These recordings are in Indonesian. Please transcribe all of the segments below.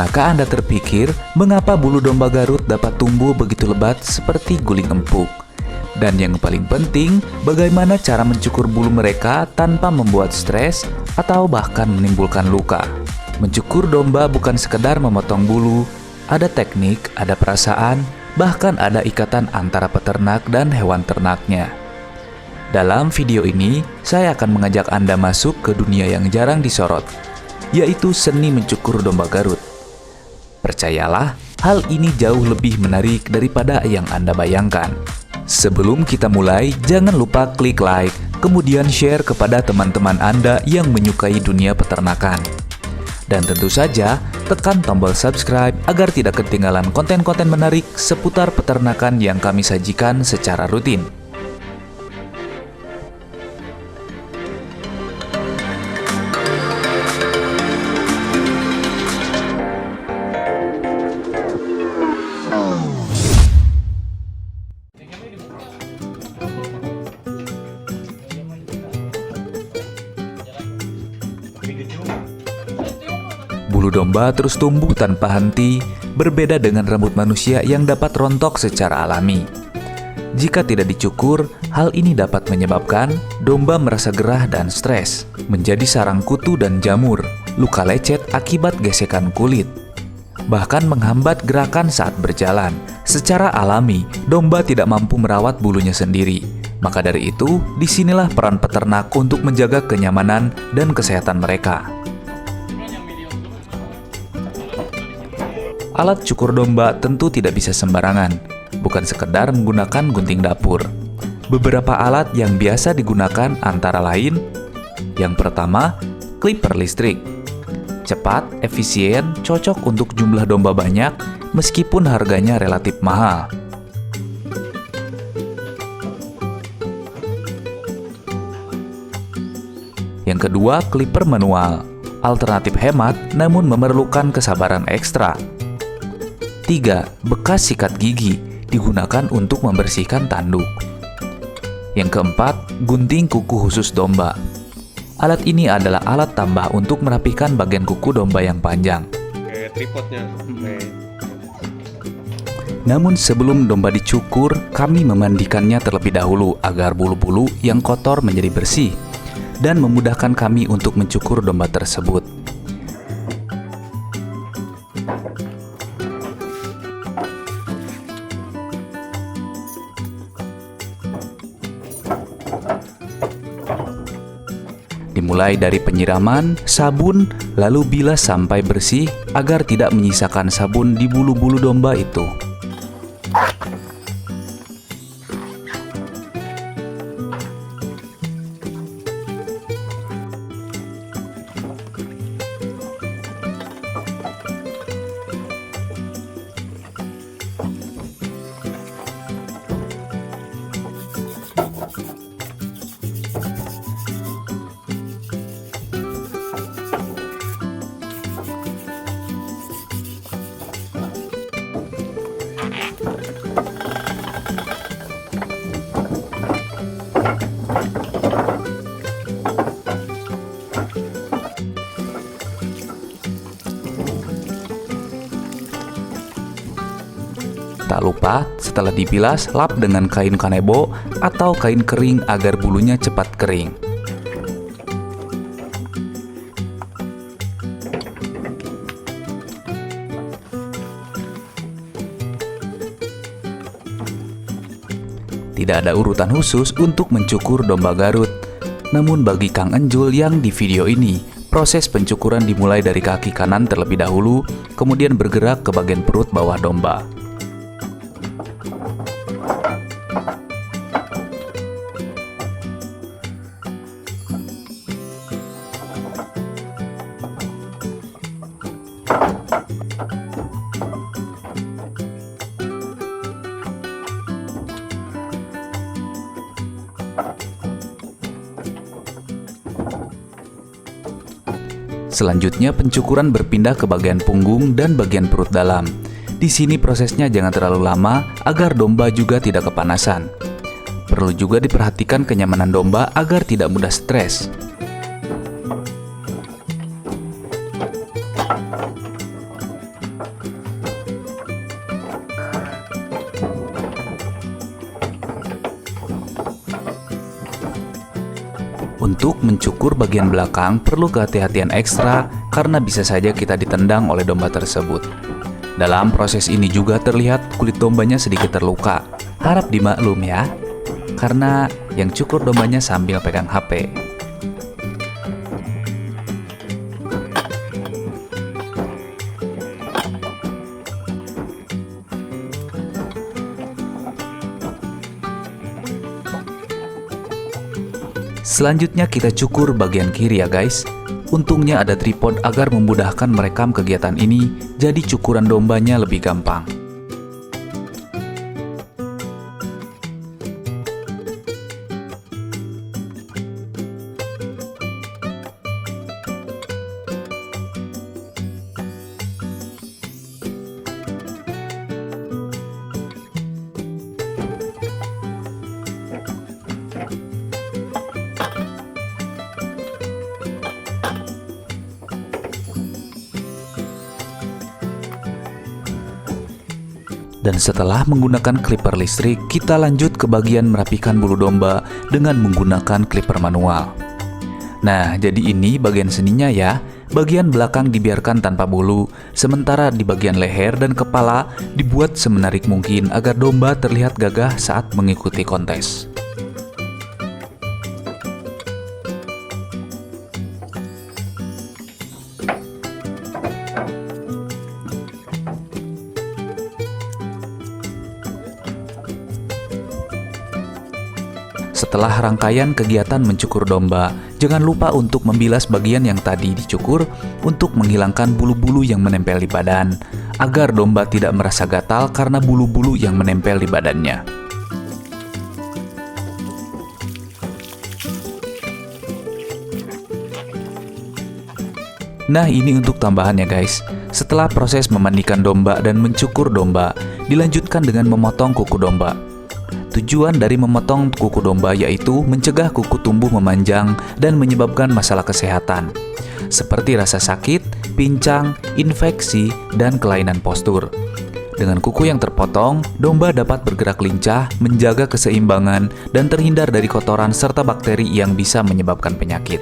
Pernahkah Anda terpikir mengapa bulu domba Garut dapat tumbuh begitu lebat seperti guling empuk? Dan yang paling penting, bagaimana cara mencukur bulu mereka tanpa membuat stres atau bahkan menimbulkan luka? Mencukur domba bukan sekedar memotong bulu, ada teknik, ada perasaan, bahkan ada ikatan antara peternak dan hewan ternaknya. Dalam video ini, saya akan mengajak Anda masuk ke dunia yang jarang disorot, yaitu seni mencukur domba Garut. Percayalah, hal ini jauh lebih menarik daripada yang Anda bayangkan. Sebelum kita mulai, jangan lupa klik like, kemudian share kepada teman-teman Anda yang menyukai dunia peternakan. Dan tentu saja, tekan tombol subscribe agar tidak ketinggalan konten-konten menarik seputar peternakan yang kami sajikan secara rutin. Bulu domba terus tumbuh tanpa henti, berbeda dengan rambut manusia yang dapat rontok secara alami. Jika tidak dicukur, hal ini dapat menyebabkan domba merasa gerah dan stres, menjadi sarang kutu dan jamur, luka lecet akibat gesekan kulit, bahkan menghambat gerakan saat berjalan. Secara alami, domba tidak mampu merawat bulunya sendiri. Maka dari itu, disinilah peran peternak untuk menjaga kenyamanan dan kesehatan mereka. Alat cukur domba tentu tidak bisa sembarangan, bukan sekedar menggunakan gunting dapur. Beberapa alat yang biasa digunakan antara lain, yang pertama, clipper listrik. Cepat, efisien, cocok untuk jumlah domba banyak, meskipun harganya relatif mahal. Yang kedua, clipper manual. Alternatif hemat, namun memerlukan kesabaran ekstra. 3. Bekas sikat gigi, digunakan untuk membersihkan tanduk. Yang keempat, gunting kuku khusus domba. Alat ini adalah alat tambah untuk merapikan bagian kuku domba yang panjang. Tripodnya. Namun sebelum domba dicukur, kami memandikannya terlebih dahulu agar bulu-bulu yang kotor menjadi bersih dan memudahkan kami untuk mencukur domba tersebut. Dimulai dari penyiraman, sabun, lalu bilas sampai bersih agar tidak menyisakan sabun di bulu-bulu domba itu. Tak lupa, setelah dibilas, lap dengan kain kanebo atau kain kering agar bulunya cepat kering. Tidak ada urutan khusus untuk mencukur domba Garut. Namun bagi Kang Enjul yang di video ini, proses pencukuran dimulai dari kaki kanan terlebih dahulu, kemudian bergerak ke bagian perut bawah domba. Selanjutnya pencukuran berpindah ke bagian punggung dan bagian perut dalam. Di sini prosesnya jangan terlalu lama agar domba juga tidak kepanasan. Perlu juga diperhatikan kenyamanan domba agar tidak mudah stres. Untuk mencukur bagian belakang perlu kehati-hatian ekstra karena bisa saja kita ditendang oleh domba tersebut. Dalam proses ini juga terlihat kulit dombanya sedikit terluka. Harap dimaklum ya, karena yang cukur dombanya sambil pegang HP. Selanjutnya kita cukur bagian kiri ya guys. Untungnya ada tripod agar memudahkan merekam kegiatan ini, jadi cukuran dombanya lebih gampang. Dan setelah menggunakan clipper listrik, kita lanjut ke bagian merapikan bulu domba dengan menggunakan clipper manual. Nah, jadi ini bagian seninya ya. Bagian belakang dibiarkan tanpa bulu, sementara di bagian leher dan kepala dibuat semenarik mungkin agar domba terlihat gagah saat mengikuti kontes. Setelah rangkaian kegiatan mencukur domba, jangan lupa untuk membilas bagian yang tadi dicukur untuk menghilangkan bulu-bulu yang menempel di badan, agar domba tidak merasa gatal karena bulu-bulu yang menempel di badannya. Nah, ini untuk tambahannya guys. Setelah proses memandikan domba dan mencukur domba, dilanjutkan dengan memotong kuku domba. Tujuan dari memotong kuku domba yaitu mencegah kuku tumbuh memanjang dan menyebabkan masalah kesehatan, seperti rasa sakit, pincang, infeksi, dan kelainan postur. Dengan kuku yang terpotong, domba dapat bergerak lincah, menjaga keseimbangan, dan terhindar dari kotoran serta bakteri yang bisa menyebabkan penyakit.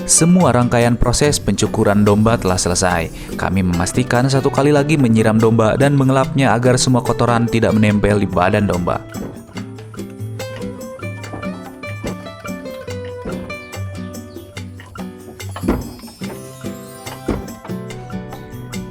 Semua rangkaian proses pencukuran domba telah selesai. Kami memastikan satu kali lagi menyiram domba dan mengelapnya agar semua kotoran tidak menempel di badan domba.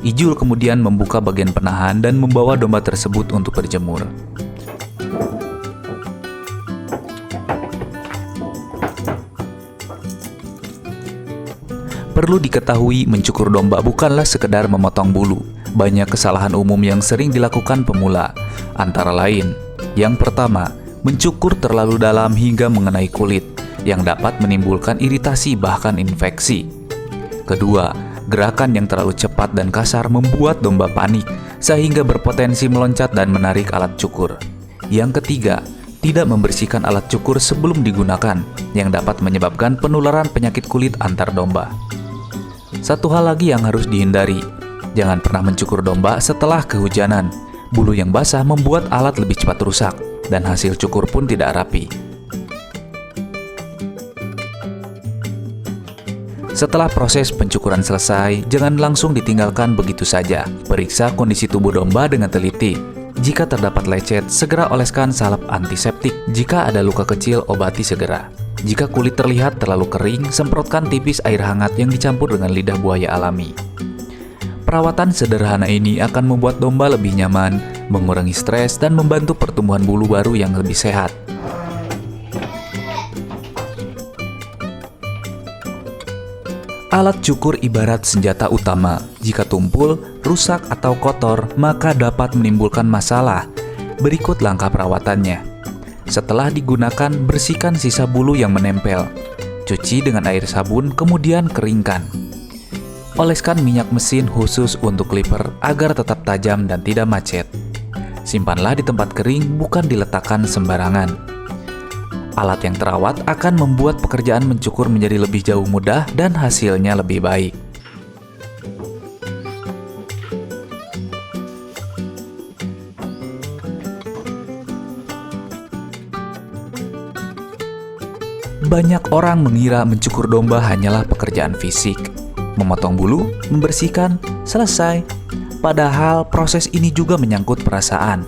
Ijul kemudian membuka bagian penahan dan membawa domba tersebut untuk berjemur. Perlu diketahui, mencukur domba bukanlah sekedar memotong bulu. Banyak kesalahan umum yang sering dilakukan pemula. Antara lain, yang pertama, mencukur terlalu dalam hingga mengenai kulit, yang dapat menimbulkan iritasi bahkan infeksi. Kedua, gerakan yang terlalu cepat dan kasar membuat domba panik, sehingga berpotensi meloncat dan menarik alat cukur. Yang ketiga, tidak membersihkan alat cukur sebelum digunakan, yang dapat menyebabkan penularan penyakit kulit antar domba. Satu hal lagi yang harus dihindari, jangan pernah mencukur domba setelah kehujanan. Bulu yang basah membuat alat lebih cepat rusak, dan hasil cukur pun tidak rapi. Setelah proses pencukuran selesai, jangan langsung ditinggalkan begitu saja. Periksa kondisi tubuh domba dengan teliti. Jika terdapat lecet, segera oleskan salep antiseptik. Jika ada luka kecil, obati segera. Jika kulit terlihat terlalu kering, semprotkan tipis air hangat yang dicampur dengan lidah buaya alami. Perawatan sederhana ini akan membuat domba lebih nyaman, mengurangi stres, dan membantu pertumbuhan bulu baru yang lebih sehat. Alat cukur ibarat senjata utama. Jika tumpul, rusak, atau kotor, maka dapat menimbulkan masalah. Berikut langkah perawatannya. Setelah digunakan, bersihkan sisa bulu yang menempel. Cuci dengan air sabun, kemudian keringkan. Oleskan minyak mesin khusus untuk clipper agar tetap tajam dan tidak macet. Simpanlah di tempat kering, bukan diletakkan sembarangan. Alat yang terawat akan membuat pekerjaan mencukur menjadi lebih jauh mudah dan hasilnya lebih baik. Banyak orang mengira mencukur domba hanyalah pekerjaan fisik. Memotong bulu, membersihkan, selesai. Padahal proses ini juga menyangkut perasaan.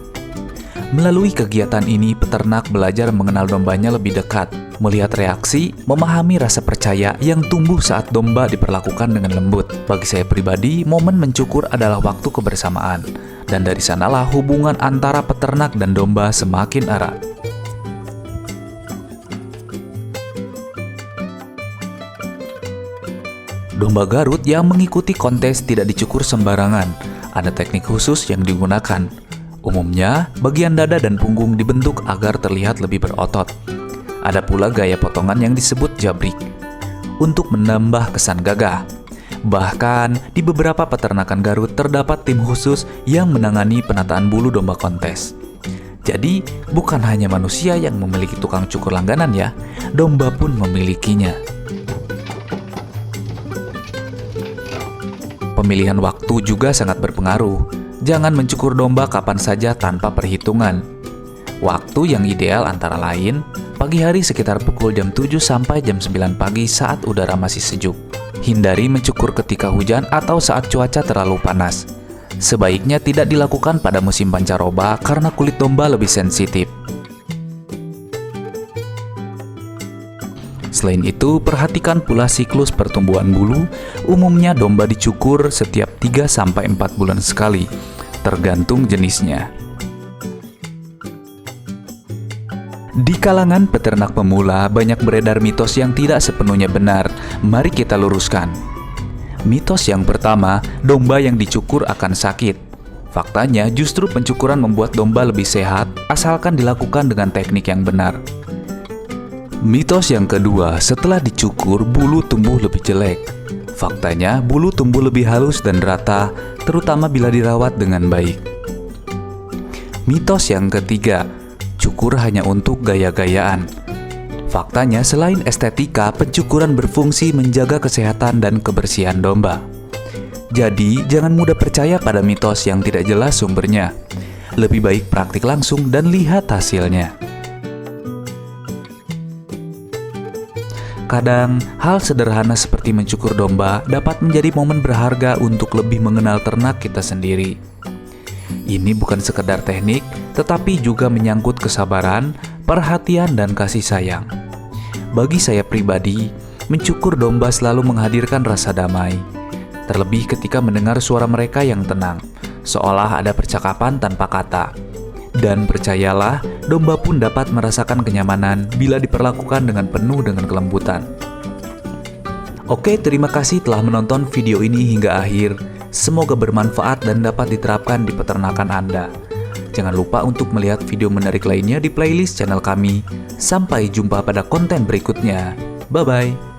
Melalui kegiatan ini, peternak belajar mengenal dombanya lebih dekat, melihat reaksi, memahami rasa percaya yang tumbuh saat domba diperlakukan dengan lembut. Bagi saya pribadi, momen mencukur adalah waktu kebersamaan, dan dari sanalah hubungan antara peternak dan domba semakin erat. Domba Garut yang mengikuti kontes tidak dicukur sembarangan. Ada teknik khusus yang digunakan. Umumnya, bagian dada dan punggung dibentuk agar terlihat lebih berotot. Ada pula gaya potongan yang disebut jabrik, untuk menambah kesan gagah. Bahkan, di beberapa peternakan Garut terdapat tim khusus yang menangani penataan bulu domba kontes. Jadi, bukan hanya manusia yang memiliki tukang cukur langganan ya, domba pun memilikinya. Pemilihan waktu juga sangat berpengaruh. Jangan mencukur domba kapan saja tanpa perhitungan. Waktu yang ideal antara lain, pagi hari sekitar pukul jam 7 sampai jam 9 pagi saat udara masih sejuk. Hindari mencukur ketika hujan atau saat cuaca terlalu panas. Sebaiknya tidak dilakukan pada musim pancaroba karena kulit domba lebih sensitif. Selain itu, perhatikan pula siklus pertumbuhan bulu. Umumnya domba dicukur setiap 3-4 bulan sekali, tergantung jenisnya. Di kalangan peternak pemula, banyak beredar mitos yang tidak sepenuhnya benar. Mari kita luruskan. Mitos yang pertama, domba yang dicukur akan sakit. Faktanya, justru pencukuran membuat domba lebih sehat, asalkan dilakukan dengan teknik yang benar. Mitos yang kedua, setelah dicukur, bulu tumbuh lebih jelek. Faktanya, bulu tumbuh lebih halus dan rata, terutama bila dirawat dengan baik. Mitos yang ketiga, cukur hanya untuk gaya-gayaan. Faktanya, selain estetika, pencukuran berfungsi menjaga kesehatan dan kebersihan domba. Jadi, jangan mudah percaya pada mitos yang tidak jelas sumbernya. Lebih baik praktik langsung dan lihat hasilnya. Kadang, hal sederhana seperti mencukur domba dapat menjadi momen berharga untuk lebih mengenal ternak kita sendiri. Ini bukan sekedar teknik, tetapi juga menyangkut kesabaran, perhatian, dan kasih sayang. Bagi saya pribadi, mencukur domba selalu menghadirkan rasa damai. Terlebih ketika mendengar suara mereka yang tenang, seolah ada percakapan tanpa kata. Dan percayalah, domba pun dapat merasakan kenyamanan bila diperlakukan dengan penuh dengan kelembutan. Oke, terima kasih telah menonton video ini hingga akhir. Semoga bermanfaat dan dapat diterapkan di peternakan Anda. Jangan lupa untuk melihat video menarik lainnya di playlist channel kami. Sampai jumpa pada konten berikutnya. Bye-bye.